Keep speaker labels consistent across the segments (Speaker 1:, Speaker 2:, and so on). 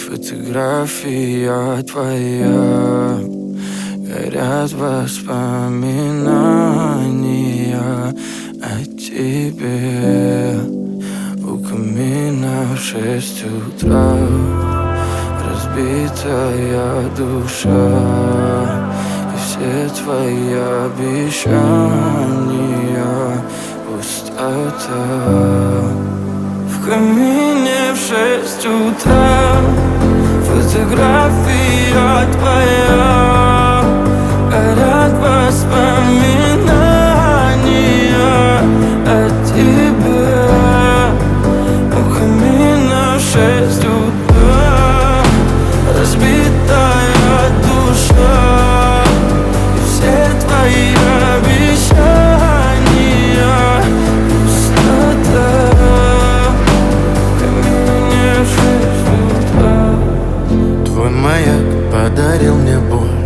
Speaker 1: Фотография твоя, горят воспоминания о тебе. У камина в 6 утра разбитая душа, и все твои обещания пустота. В камине в 6 утра фотография твоя, горят воспоминания о тебе. У камина в 6 утра разбитая душа, и все твои обещания пустота.
Speaker 2: Твой маяк подарил мне боль.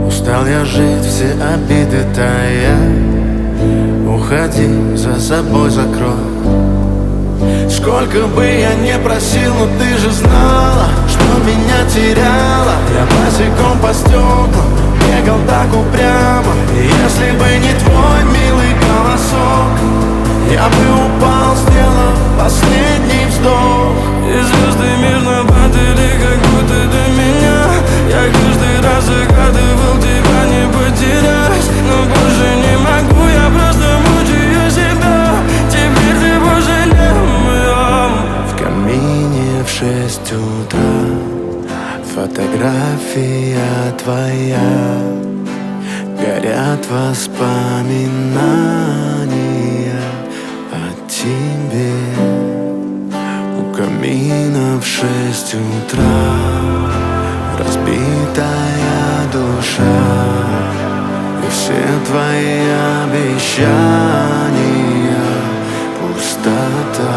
Speaker 2: Устал я жить, все обиды тая. Уходи, за собой закрой. Сколько бы я не просил, но ты же знала, что меня теряла. Я босиком по стеклам бегал так упрямо. И если бы не твой милый голосок, я бы упал, сделав последний вздох.
Speaker 1: И звезды мирно падали, как будто до меня. Я каждый раз загадывал тебя не потерять, но больше не могу, я просто мучаю себя. Теперь ты пожалел моем.
Speaker 2: В камине в 6 утра фотография твоя, горят воспоминания о тебе. У камина в 6 утра разбитая душа, и все твои обещания пустота.